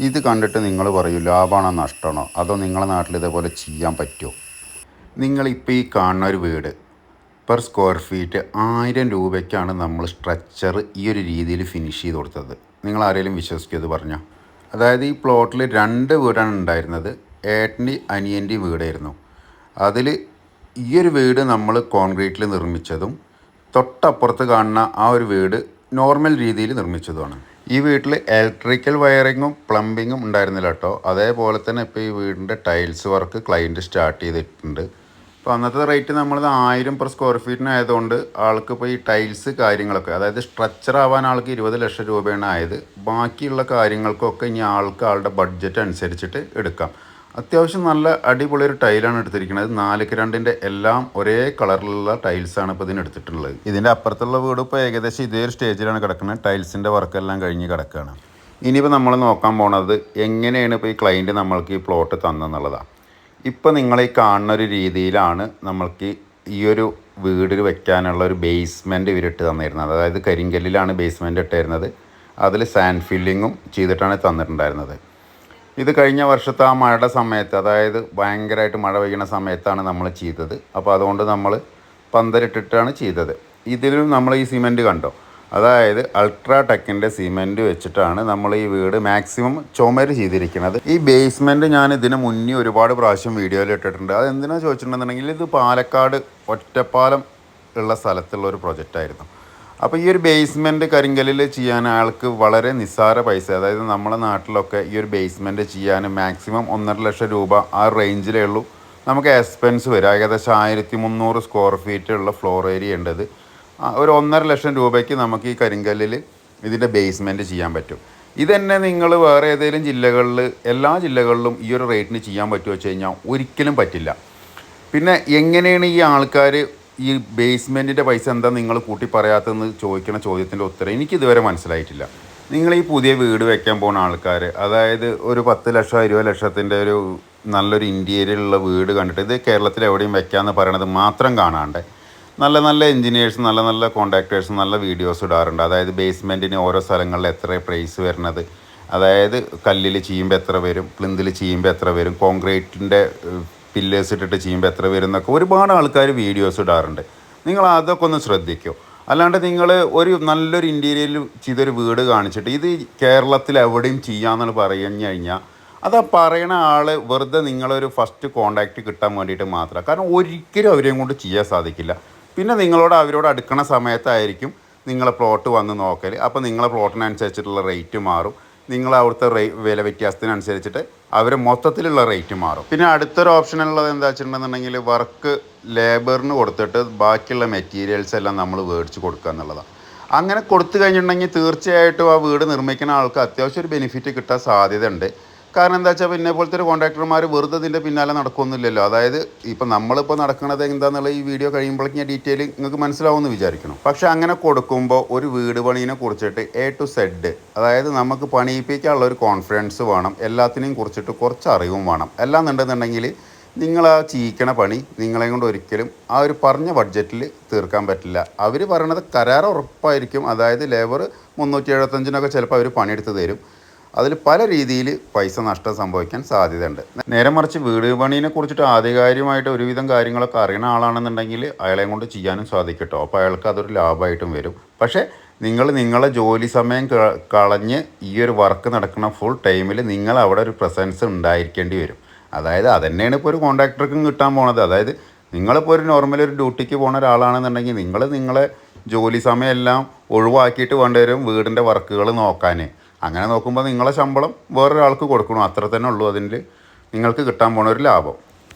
ഇത് കണ്ടിട്ട് നിങ്ങൾ പറയൂ ലാഭമാണോ നഷ്ടമാണോ, അതോ നിങ്ങളുടെ നാട്ടിൽ ഇതേപോലെ ചെയ്യാൻ പറ്റുമോ? നിങ്ങളിപ്പോൾ ഈ കാണുന്ന ഒരു വീട് പെർ സ്ക്വയർ ഫീറ്റ് 1000 രൂപയ്ക്കാണ് നമ്മൾ സ്ട്രക്ചർ ഈ ഒരു രീതിയിൽ ഫിനിഷ് ചെയ്ത് കൊടുത്തത്. നിങ്ങൾ ആരെങ്കിലും വിശ്വസിക്കുമത് പറഞ്ഞാൽ? അതായത് ഈ പ്ലോട്ടിൽ 2 വീടാണ് ഉണ്ടായിരുന്നത്. ഏട്ടൻ്റെയും അനിയൻ്റെയും വീടായിരുന്നു. അതിൽ ഈ ഒരു വീട് നമ്മൾ കോൺക്രീറ്റിൽ നിർമ്മിച്ചതും തൊട്ടപ്പുറത്ത് കാണുന്ന ആ ഒരു വീട് നോർമൽ രീതിയിൽ നിർമ്മിച്ചതുമാണ്. ഈ വീട്ടിൽ ഇലക്ട്രിക്കൽ വയറിങ്ങും പ്ലംബിങ്ങും ഉണ്ടായിരുന്നില്ല കേട്ടോ. അതേപോലെ തന്നെ ഇപ്പോൾ ഈ വീടിൻ്റെ ടൈൽസ് വർക്ക് ക്ലയൻറ്റ് സ്റ്റാർട്ട് ചെയ്തിട്ടുണ്ട്. അപ്പോൾ അന്നത്തെ റേറ്റ് നമ്മൾ 1000 പെർ സ്ക്വയർ ഫീറ്റിനായതുകൊണ്ട് ആൾക്ക് ഇപ്പോൾ ഈ ടൈൽസ് കാര്യങ്ങളൊക്കെ, അതായത് സ്ട്രക്ചർ ആവാൻ ആൾക്ക് 20 ലക്ഷം രൂപയാണ് ആയത്. ബാക്കിയുള്ള കാര്യങ്ങൾക്കൊക്കെ ഇനി ആളുടെ ബഡ്ജറ്റ് അനുസരിച്ചിട്ട് എടുക്കാം. അത്യാവശ്യം നല്ല അടിപൊളി ഒരു ടൈലാണ് എടുത്തിരിക്കുന്നത്. 4x2 എല്ലാം ഒരേ കളറിലുള്ള ടൈൽസാണ് ഇപ്പോൾ ഇതിന് എടുത്തിട്ടുള്ളത്. ഇതിൻ്റെ അപ്പുറത്തുള്ള വീട് ഇപ്പോൾ ഏകദേശം ഇതേ ഒരു സ്റ്റേജിലാണ് കിടക്കുന്നത്. ടൈൽസിൻ്റെ വർക്കെല്ലാം കഴിഞ്ഞ് കിടക്കുകയാണ്. ഇനിയിപ്പോൾ നമ്മൾ നോക്കാൻ പോണത് എങ്ങനെയാണ് ഇപ്പോൾ ഈ ക്ലയൻറ്റ് നമ്മൾക്ക് ഈ പ്ലോട്ട് തന്നെന്നുള്ളതാണ്. ഇപ്പോൾ നിങ്ങൾ ഈ കാണുന്ന ഒരു രീതിയിലാണ് നമ്മൾക്ക് ഈ ഒരു വീടിൽ വെക്കാനുള്ള ഒരു ബേസ്മെൻറ്റ് ഇവരിട്ട് തന്നിരുന്നത്. അതായത് കരിങ്കല്ലിലാണ് ബേസ്മെൻറ്റ് ഇട്ടിരുന്നത്. അതിൽ സാൻഡ് ഫില്ലിങ്ങും ചെയ്തിട്ടാണ് തന്നിട്ടുണ്ടായിരുന്നത്. ഇത് കഴിഞ്ഞ വർഷത്തെ ആ മഴയുടെ സമയത്ത്, അതായത് ഭയങ്കരമായിട്ട് മഴ പെയ്യുന്ന സമയത്താണ് നമ്മൾ ചെയ്തത്. അപ്പോൾ അതുകൊണ്ട് നമ്മൾ പന്തലിട്ടിട്ടാണ് ചെയ്തത്. ഇതിലും നമ്മൾ ഈ സിമെൻറ്റ് കണ്ടോ, അതായത് അൾട്രാടെക്കിൻ്റെ സിമെൻറ്റ് വെച്ചിട്ടാണ് നമ്മൾ ഈ വീട് മാക്സിമം ചുമര് ചെയ്തിരിക്കുന്നത്. ഈ ബേസ്മെൻറ്റ് ഞാൻ ഇതിന് മുന്നേ ഒരുപാട് പ്രാവശ്യം വീഡിയോയിൽ ഇട്ടിട്ടുണ്ട്. അതെന്തിനാണ് ചോദിച്ചിട്ടുണ്ടെന്നുണ്ടെങ്കിൽ ഇത് പാലക്കാട് ഒറ്റപ്പാലം ഉള്ള സ്ഥലത്തുള്ള ഒരു പ്രൊജക്റ്റായിരുന്നു. അപ്പോൾ ഈ ഒരു ബേസ്മെൻറ്റ് കരിങ്കല്ലിൽ ചെയ്യാൻ ആൾക്ക് വളരെ നിസ്സാര പൈസ, അതായത് നമ്മളെ നാട്ടിലൊക്കെ ഈ ഒരു ബേസ്മെൻറ്റ് ചെയ്യാൻ മാക്സിമം 1.5 ലക്ഷം രൂപ ആ റേഞ്ചിലേ ഉള്ളൂ നമുക്ക് എക്സ്പെൻസ് വരും. ഏകദേശം 1300 സ്ക്വയർ ഫീറ്റ് ഉള്ള ഫ്ലോർ ഏരിയ ഉണ്ടത്. ഒരു 1.5 ലക്ഷം രൂപയ്ക്ക് നമുക്ക് ഈ കരിങ്കല്ലിൽ ഇതിൻ്റെ ബേസ്മെൻറ്റ് ചെയ്യാൻ പറ്റും. ഇതന്നെ നിങ്ങൾ വേറെ ഏതെങ്കിലും ജില്ലകളിൽ, എല്ലാ ജില്ലകളിലും ഈ ഒരു റേറ്റിന് ചെയ്യാൻ പറ്റുമോ വെച്ച് കഴിഞ്ഞാൽ ഒരിക്കലും പറ്റില്ല. പിന്നെ എങ്ങനെയാണ് ഈ ആൾക്കാർ ഈ ബേസ്മെൻറ്റിൻ്റെ പൈസ എന്താ നിങ്ങൾ കൂട്ടി പറയാത്തതെന്ന് ചോദിക്കുന്ന ചോദ്യത്തിൻ്റെ ഉത്തരം എനിക്കിതുവരെ മനസ്സിലായിട്ടില്ല. നിങ്ങൾ ഈ പുതിയ വീട് വെക്കാൻ പോകുന്ന ആൾക്കാർ, അതായത് ഒരു 10 ലക്ഷം 20 ലക്ഷത്തിൻ്റെ ഒരു നല്ലൊരു ഇൻറ്റീരിയറുള്ള വീട് കണ്ടിട്ട് ഇത് കേരളത്തിൽ എവിടെയും വെക്കാമെന്ന് പറയണത് മാത്രം കാണാണ്ട് നല്ല നല്ല എൻജിനീയേഴ്സും നല്ല നല്ല കോൺട്രാക്ടേഴ്സും നല്ല വീഡിയോസ് ഇടാറുണ്ട്. അതായത് ബേസ്മെൻറ്റിന് ഓരോ സ്ഥലങ്ങളിൽ എത്ര പ്രൈസ് വരുന്നത്, അതായത് കല്ലിൽ ചെയ്യുമ്പോൾ എത്ര വരും, പ്ലിന്തിൽ ചെയ്യുമ്പോൾ എത്ര വരും, കോൺക്രീറ്റിൻ്റെ പില്ലേഴ്സ് ഇട്ടിട്ട് ചെയ്യുമ്പോൾ എത്ര വരും എന്നൊക്കെ ഒരുപാട് ആൾക്കാർ വീഡിയോസ് ഇടാറുണ്ട്. നിങ്ങൾ അതൊക്കെ ഒന്ന് ശ്രദ്ധിക്കൂ. അല്ലാണ്ട് നിങ്ങൾ ഒരു നല്ലൊരു ഇൻറ്റീരിയറിൽ ചെയ്തൊരു വീട് കാണിച്ചിട്ട് ഇത് കേരളത്തിൽ എവിടെയും ചെയ്യാമെന്ന് പറഞ്ഞു കഴിഞ്ഞാൽ അത് ആ പറയണ ആൾ വെറുതെ നിങ്ങളൊരു ഫസ്റ്റ് കോണ്ടാക്റ്റ് കിട്ടാൻ വേണ്ടിയിട്ട് മാത്രമാണ്. കാരണം ഒരിക്കലും അവരെയും കൊണ്ട് ചെയ്യാൻ സാധിക്കില്ല. പിന്നെ അവരോട് അടുക്കണ സമയത്തായിരിക്കും നിങ്ങളെ പ്ലോട്ട് വന്ന് നോക്കൽ. അപ്പോൾ നിങ്ങളെ പ്ലോട്ടിനനുസരിച്ചിട്ടുള്ള റേറ്റ് മാറും. നിങ്ങൾ അവിടുത്തെ വില വ്യത്യാസത്തിനനുസരിച്ചിട്ട് അവർ മൊത്തത്തിലുള്ള റേറ്റ് മാറും. പിന്നെ അടുത്തൊരു ഓപ്ഷൻ ഉള്ളത് എന്താ വെച്ചിട്ടുണ്ടെന്നുണ്ടെങ്കിൽ വർക്ക് ലേബറിന് കൊടുത്തിട്ട് ബാക്കിയുള്ള മെറ്റീരിയൽസ് എല്ലാം നമ്മൾ മേടിച്ച് കൊടുക്കുക എന്നുള്ളതാണ്. അങ്ങനെ കൊടുത്തു കഴിഞ്ഞിട്ടുണ്ടെങ്കിൽ തീർച്ചയായിട്ടും ആ വീട് നിർമ്മിക്കുന്ന ആൾക്ക് അത്യാവശ്യം ഒരു ബെനിഫിറ്റ് കിട്ടാൻ സാധ്യതയുണ്ട്. കാരണം എന്താ വെച്ചാൽ പിന്നെ പോലത്തെ ഒരു കോൺട്രാക്ടർമാർ വെറുതെ ഇതിൻ്റെ പിന്നാലെ നടക്കൊന്നുമില്ലല്ലോ. അതായത് ഇപ്പം നമ്മളിപ്പോൾ നടക്കുന്നത് എന്താണെന്നുള്ള ഈ വീഡിയോ കഴിയുമ്പോഴേക്കും ഞാൻ ഡീറ്റെയിൽ നിങ്ങൾക്ക് മനസ്സിലാവുമെന്ന് വിചാരിക്കണം. പക്ഷേ അങ്ങനെ കൊടുക്കുമ്പോൾ ഒരു വീട് പണീനെ കുറിച്ചിട്ട് A to Z, അതായത് നമുക്ക് പണിയിപ്പിക്കാനുള്ള ഒരു കോൺഫിഡൻസ് വേണം. എല്ലാത്തിനെയും കുറിച്ചിട്ട് കുറച്ച് അറിവും വേണം. എല്ലാം ഉണ്ടെന്നുണ്ടെങ്കിൽ നിങ്ങൾ ആ ചെയ്യിക്കണ പണി നിങ്ങളെ കൊണ്ട് ഒരിക്കലും ആ ഒരു പറഞ്ഞ ബഡ്ജറ്റിൽ തീർക്കാൻ പറ്റില്ല. അവർ പറയണത് കരാർ ഉറപ്പായിരിക്കും. അതായത് ലേബർ 375-നൊക്കെ ചിലപ്പോൾ അവർ പണിയെടുത്ത് തരും. അതിൽ പല രീതിയിൽ പൈസ നഷ്ടം സംഭവിക്കാൻ സാധ്യതയുണ്ട്. നേരെ മറിച്ച് വീട് പണീനെ കുറിച്ചിട്ട് ആധികാരികമായിട്ട് ഒരുവിധം കാര്യങ്ങളൊക്കെ അറിയുന്ന ആളാണെന്നുണ്ടെങ്കിൽ അയാളെ കൊണ്ട് ചെയ്യാനും സാധിക്കട്ടോ. അപ്പോൾ അയാൾക്ക് അതൊരു ലാഭമായിട്ടും വരും. പക്ഷേ നിങ്ങളെ ജോലി സമയം കളഞ്ഞ് ഈ ഒരു വർക്ക് നടക്കുന്ന ഫുൾ ടൈമിൽ നിങ്ങൾ അവിടെ ഒരു പ്രസൻസ് ഉണ്ടായിരിക്കേണ്ടി വരും. അതായത് അതുതന്നെയാണ് ഇപ്പോൾ ഒരു കോൺട്രാക്ടർക്കും കിട്ടാൻ പോണത്. അതായത് നിങ്ങളിപ്പോൾ ഒരു നോർമൽ ഒരു ഡ്യൂട്ടിക്ക് പോകുന്ന ഒരാളാണെന്നുണ്ടെങ്കിൽ നിങ്ങളെ ജോലി സമയമെല്ലാം ഒഴിവാക്കിയിട്ട് വേണ്ടിവരും വീടിൻ്റെ വർക്കുകൾ നോക്കാൻ. അങ്ങനെ നോക്കുമ്പോൾ നിങ്ങളെ ശമ്പളം വേറൊരാൾക്ക് കൊടുക്കണം. അത്ര തന്നെ ഉള്ളൂ അതിൽ നിങ്ങൾക്ക് കിട്ടാൻ പോണ ഒരു ലാഭം.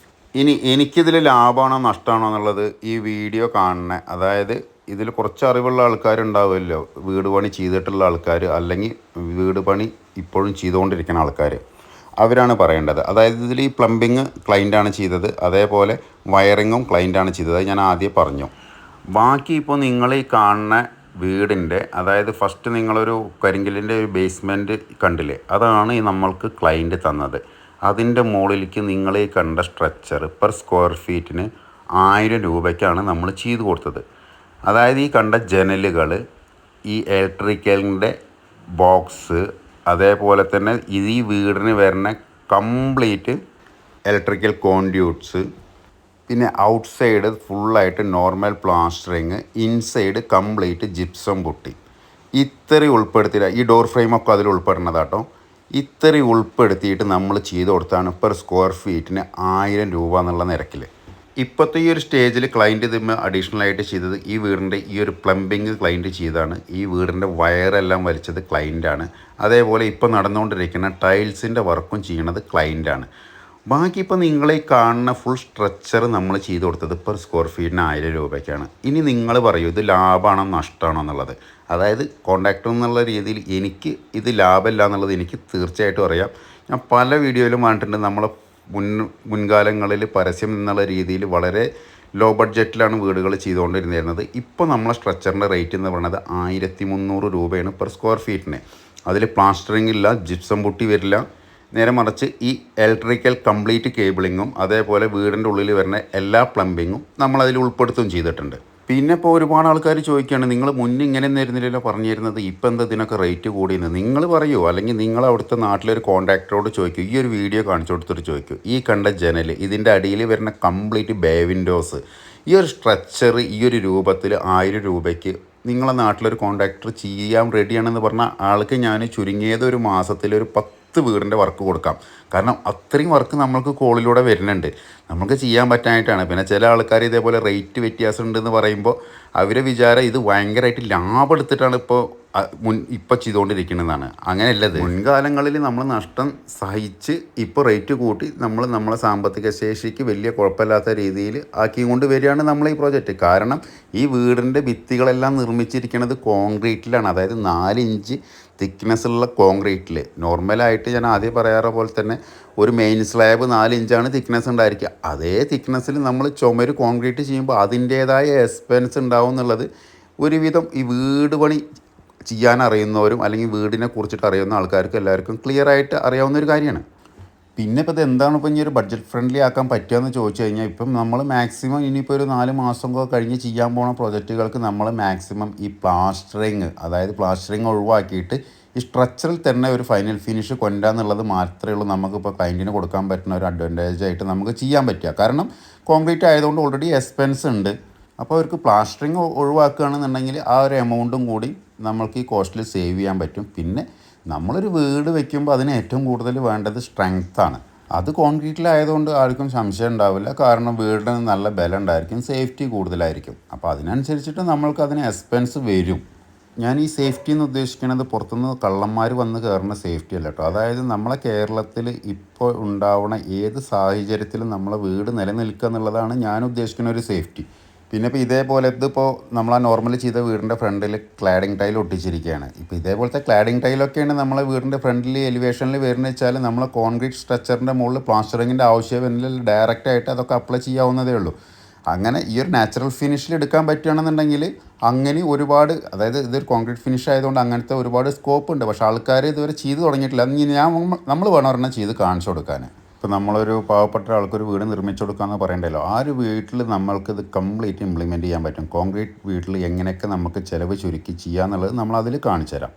ഇനി എനിക്കിതിൽ ലാഭമാണോ നഷ്ടമാണോ എന്നുള്ളത് ഈ വീഡിയോ കാണണേ, അതായത് ഇതിൽ കുറച്ച് അറിവുള്ള ആൾക്കാരുണ്ടാവുമല്ലോ, വീട് പണി ചെയ്തിട്ടുള്ള ആൾക്കാർ, അല്ലെങ്കിൽ വീട് പണി ഇപ്പോഴും ചെയ്തുകൊണ്ടിരിക്കുന്ന ആൾക്കാർ, അവരാണ് പറയേണ്ടത്. അതായത് ഇതിൽ ഈ പ്ലംബിങ് ക്ലൈൻ്റാണ് ചെയ്തത്, അതേപോലെ വയറിങ്ങും ക്ലൈൻ്റാണ് ചെയ്തത്. അത് ഞാൻ ആദ്യം പറഞ്ഞു. ബാക്കി ഇപ്പോൾ നിങ്ങൾ ഈ കാണുന്ന വീടിൻ്റെ, അതായത് ഫസ്റ്റ് നിങ്ങളൊരു കരിങ്കല്ലിൻ്റെ ഒരു ബേസ്മെൻറ്റ് കണ്ടില്ലേ, അതാണ് ഈ നമ്മൾക്ക് ക്ലൈൻറ്റ് തന്നത്. അതിൻ്റെ മുകളിലേക്ക് നിങ്ങളീ കണ്ട സ്ട്രക്ചർ പെർ സ്ക്വയർ ഫീറ്റിന് 1000 രൂപയ്ക്കാണ് നമ്മൾ ചെയ്തു കൊടുത്തത്. അതായത് ഈ കണ്ട ജനലുകൾ, ഈ ഇലക്ട്രിക്കലിൻ്റെ ബോക്സ്, അതേപോലെ തന്നെ ഇത് ഈ വീടിന് വരുന്ന കംപ്ലീറ്റ് ഇലക്ട്രിക്കൽ കോൺഡ്യൂട്ട്സ്, പിന്നെ ഔട്ട് സൈഡ് ഫുള്ളായിട്ട് normal plastering, inside complete gypsum putty. ഇത്രയും ഉൾപ്പെടുത്തിയില്ല, ഈ ഡോർ ഫ്രെയിമൊക്കെ അതിൽ ഉൾപ്പെടുന്നതാട്ടോ. ഇത്രയും ഉൾപ്പെടുത്തിയിട്ട് നമ്മൾ ചെയ്ത് കൊടുത്താണ് പെർ സ്ക്വയർ ഫീറ്റിന് 1000 രൂപ എന്നുള്ള നിരക്കിൽ. ഇപ്പോഴത്തെ ഈ ഒരു സ്റ്റേജിൽ ക്ലയൻറ്റ് ഇതിന് അഡീഷണൽ ആയിട്ട് ചെയ്തത് ഈ വീടിൻ്റെ ഈ ഒരു പ്ലംബിങ് ക്ലയൻറ്റ് ചെയ്താണ്. ഈ വീടിൻ്റെ വയറെല്ലാം വലിച്ചത് ക്ലയൻറ്റാണ്. അതേപോലെ ഇപ്പോൾ നടന്നുകൊണ്ടിരിക്കുന്ന ടൈൽസിൻ്റെ വർക്കും ചെയ്യണത് ക്ലയൻറ്റാണ്. ബാക്കി ഇപ്പോൾ നിങ്ങളീ കാണുന്ന ഫുൾ സ്ട്രക്ചർ നമ്മൾ ചെയ്ത് കൊടുത്തത് പെർ സ്ക്വയർ ഫീറ്റിന് 1000 രൂപയ്ക്കാണ്. ഇനി നിങ്ങൾ പറയൂ ഇത് ലാഭമാണോ നഷ്ടമാണോ എന്നുള്ളത്. അതായത് കോൺട്രാക്ടർ എന്നുള്ള രീതിയിൽ എനിക്ക് ഇത് ലാഭമില്ല എന്നുള്ളത് എനിക്ക് തീർച്ചയായിട്ടും അറിയാം. ഞാൻ പല വീഡിയോയിലും കണ്ടിട്ടുണ്ട്. നമ്മളെ മുൻകാലങ്ങളിൽ പരസ്യം എന്നുള്ള രീതിയിൽ വളരെ ലോ ബഡ്ജറ്റിലാണ് വീടുകൾ ചെയ്തുകൊണ്ടിരുന്നിരുന്നത്. ഇപ്പോൾ നമ്മളെ സ്ട്രക്ചറിൻ്റെ റേറ്റ് എന്ന് പറയുന്നത് 1300 രൂപയാണ് പെർ സ്ക്വയർ ഫീറ്റിന്. അതിൽ പ്ലാസ്റ്ററിങ് ഇല്ല, ജിപ്സം പുട്ടി വരില്ല. നേരെ മറിച്ച് ഈ ഇലക്ട്രിക്കൽ കംപ്ലീറ്റ് കേബിളിങ്ങും അതേപോലെ വീടിൻ്റെ ഉള്ളിൽ വരുന്ന എല്ലാ പ്ലംബിങ്ങും നമ്മളതിൽ ഉൾപ്പെടുത്തുകയും ചെയ്തിട്ടുണ്ട്. പിന്നെ ഇപ്പോൾ ഒരുപാട് ആൾക്കാർ ചോദിക്കുകയാണ്, നിങ്ങൾ മുന്നേ ഇങ്ങനെ ആയിരുന്നില്ലല്ലോ പറഞ്ഞിരുന്നത്, ഇപ്പം എന്താ ഇതിനൊക്കെ റേറ്റ് കൂടിയെന്ന്. നിങ്ങൾ പറയൂ, അല്ലെങ്കിൽ നിങ്ങൾ അവിടുത്തെ നാട്ടിലൊരു കോൺട്രാക്ടറോട് ചോദിക്കൂ, ഈ ഒരു വീഡിയോ കാണിച്ചു കൊടുത്തിട്ട് ചോദിക്കൂ. ഈ കണ്ട ജനൽ, ഇതിൻ്റെ അടിയിൽ വരുന്ന കംപ്ലീറ്റ് ബേ വിൻഡോസ്, ഈ ഒരു സ്ട്രക്ചർ ഈ ഒരു രൂപത്തിൽ 1000 രൂപയ്ക്ക് നിങ്ങളെ നാട്ടിലൊരു കോൺട്രാക്ടർ ചെയ്യാൻ റെഡിയാണെന്ന് പറഞ്ഞാൽ ആൾക്ക് ഞാൻ ചുരുങ്ങിയത് ഒരു മാസത്തിൽ ഒരു 10 വീടിൻ്റെ വർക്ക് കൊടുക്കാം. കാരണം അത്രയും വർക്ക് നമ്മൾക്ക് കോളിലൂടെ വരുന്നുണ്ട്. നമുക്ക് ചെയ്യാൻ പറ്റാനായിട്ടാണ്. പിന്നെ ചില ആൾക്കാർ ഇതേപോലെ റേറ്റ് വ്യത്യാസം ഉണ്ടെന്ന് പറയുമ്പോൾ അവരെ വിചാരം ഇത് ഭയങ്കരമായിട്ട് ലാഭം എടുത്തിട്ടാണ് ഇപ്പോൾ ചെയ്തുകൊണ്ടിരിക്കുന്നതാണ്. അങ്ങനെയല്ലത്. മുൻകാലങ്ങളിൽ നമ്മൾ നഷ്ടം സഹിച്ച് ഇപ്പോൾ റേറ്റ് കൂട്ടി നമ്മളെ സാമ്പത്തിക ശേഷിക്ക് വലിയ കുഴപ്പമില്ലാത്ത രീതിയിൽ ആക്കിക്കൊണ്ട് വരികയാണ് നമ്മൾ ഈ പ്രോജക്റ്റ്. കാരണം ഈ വീടിൻ്റെ ഭിത്തികളെല്ലാം നിർമ്മിച്ചിരിക്കുന്നത് കോൺക്രീറ്റിലാണ്. അതായത് 4 ഇഞ്ച് തിക്നെസ്സുള്ള കോൺക്രീറ്റിൽ. നോർമലായിട്ട് ഞാൻ ആദ്യം പറയാറ് പോലെ തന്നെ ഒരു മെയിൻ സ്ലാബ് 4 ഇഞ്ചാണ് തിക്നെസ് ഉണ്ടായിരിക്കുക. അതേ തിക്നെസ്സിൽ നമ്മൾ ചുമര് കോൺക്രീറ്റ് ചെയ്യുമ്പോൾ അതിൻ്റേതായ എക്സ്പെൻസ് ഉണ്ടാവും എന്നുള്ളത് ഒരുവിധം ഈ വീട് പണി ചെയ്യാൻ അറിയുന്നവരും അല്ലെങ്കിൽ വീടിനെ കുറിച്ചിട്ട് അറിയുന്ന ആൾക്കാർക്ക് എല്ലാവർക്കും ക്ലിയർ ആയിട്ട് അറിയാവുന്ന ഒരു കാര്യമാണ്. പിന്നെ ഇപ്പോൾ ഇത് എന്താണ് ഇപ്പോൾ ഇനി ഒരു ബഡ്ജറ്റ് ഫ്രണ്ട്ലി ആക്കാൻ പറ്റുകയെന്ന് ചോദിച്ചു കഴിഞ്ഞാൽ, ഇപ്പം നമ്മൾ മാക്സിമം ഇനിയിപ്പോൾ ഒരു 4 മാസമൊക്കെ കഴിഞ്ഞ് ചെയ്യാൻ പോകുന്ന പ്രൊജക്റ്റുകൾക്ക് നമ്മൾ മാക്സിമം ഈ പ്ലാസ്റ്ററിങ്, അതായത് പ്ലാസ്റ്ററിങ് ഒഴിവാക്കിയിട്ട് ഈ സ്ട്രക്ചറിൽ തന്നെ ഒരു ഫൈനൽ ഫിനിഷ് കൊണ്ടുവരിക എന്നുള്ളത് മാത്രമേ ഉള്ളൂ നമുക്കിപ്പോൾ ക്ലയൻറ്റിന് കൊടുക്കാൻ പറ്റുന്ന ഒരു അഡ്വാൻറ്റേജ് ആയിട്ട് നമുക്ക് ചെയ്യാൻ പറ്റുക. കാരണം കോൺക്രീറ്റ് ആയതുകൊണ്ട് ഓൾറെഡി എക്സ്പെൻസ് ഉണ്ട്. അപ്പോൾ അവർക്ക് പ്ലാസ്റ്ററിങ് ഒഴിവാക്കുകയാണെന്നുണ്ടെങ്കിൽ ആ ഒരു എമൗണ്ടും കൂടി നമ്മൾക്ക് ഈ കോസ്റ്റിൽ സേവ് ചെയ്യാൻ പറ്റും. പിന്നെ നമ്മളൊരു വീട് വയ്ക്കുമ്പോൾ അതിന് ഏറ്റവും കൂടുതൽ വേണ്ടത് സ്ട്രെങ്ത്താണ്. അത് കോൺക്രീറ്റിലായതുകൊണ്ട് ആർക്കും സംശയം ഉണ്ടാവില്ല. കാരണം വീടിന് നല്ല ബലം ഉണ്ടായിരിക്കും, സേഫ്റ്റി കൂടുതലായിരിക്കും. അപ്പോൾ അതിനനുസരിച്ചിട്ട് നമ്മൾക്ക് അതിന് എക്സ്പെൻസ് വരും. ഞാൻ ഈ സേഫ്റ്റി എന്ന് ഉദ്ദേശിക്കുന്നത് പുറത്തുനിന്ന് കള്ളന്മാർ വന്ന് കയറുന്ന സേഫ്റ്റി അല്ല കേട്ടോ. അതായത് നമ്മളെ കേരളത്തിൽ ഇപ്പോൾ ഉണ്ടാവുന്ന ഏത് സാഹചര്യത്തിലും നമ്മളെ വീട് നിലനിൽക്കുക എന്നുള്ളതാണ് ഞാൻ ഉദ്ദേശിക്കുന്ന ഒരു സേഫ്റ്റി. പിന്നെ ഇപ്പോൾ ഇതേപോലെ ഇതിപ്പോൾ നമ്മൾ ആ നോർമലി ചെയ്ത വീടിൻ്റെ ഫ്രണ്ടിൽ ക്ലാഡിങ് ടൈൽ ഒട്ടിച്ചിരിക്കുകയാണ്. ഇപ്പോൾ ഇതേപോലത്തെ ക്ലാഡിങ് ടൈലൊക്കെയാണ് നമ്മളെ വീടിൻ്റെ ഫ്രണ്ടിൽ എലിവേഷനിൽ വരുന്നത് വെച്ചാൽ നമ്മളെ കോൺക്രീറ്റ് സ്ട്രക്ചറിൻ്റെ മുകളിൽ പ്ലാസ്റ്ററിങ്ങിൻ്റെ ആവശ്യം വരുന്നില്ല, ഡയറക്റ്റായിട്ട് അതൊക്കെ അപ്ലൈ ചെയ്യാവുന്നതേ ഉള്ളൂ. അങ്ങനെ ഈ ഒരു നാച്ചുറൽ ഫിനിഷിൽ എടുക്കാൻ പറ്റുകയാണെന്നുണ്ടെങ്കിൽ അങ്ങനെ ഒരുപാട്, അതായത് ഇതൊരു കോൺക്രീറ്റ് ഫിനിഷ് ആയതുകൊണ്ട് അങ്ങനത്തെ ഒരുപാട് സ്കോപ്പ് ഉണ്ട്. പക്ഷേ ആൾക്കാർ ഇതുവരെ ചെയ്ത് തുടങ്ങിയിട്ടില്ല. നമ്മൾ വേണം ഒരെണ്ണം ചെയ്ത് കാണിച്ചു കൊടുക്കാൻ. ഇപ്പോൾ നമ്മളൊരു പാവപ്പെട്ട ആൾക്കൊരു വീട് നിർമ്മിച്ചു കൊടുക്കാമെന്ന് പറയണ്ടല്ലോ, ആ ഒരു വീട്ടിൽ നമ്മൾക്കിത് കംപ്ലീറ്റ് ഇംപ്ലിമെൻറ്റ് ചെയ്യാൻ പറ്റും. കോൺക്രീറ്റ് വീട്ടിൽ എങ്ങനെയൊക്കെ നമുക്ക് ചിലവ് ചുരുക്കി ചെയ്യാന്നുള്ളത് നമ്മളതിൽ കാണിച്ചു തരാം.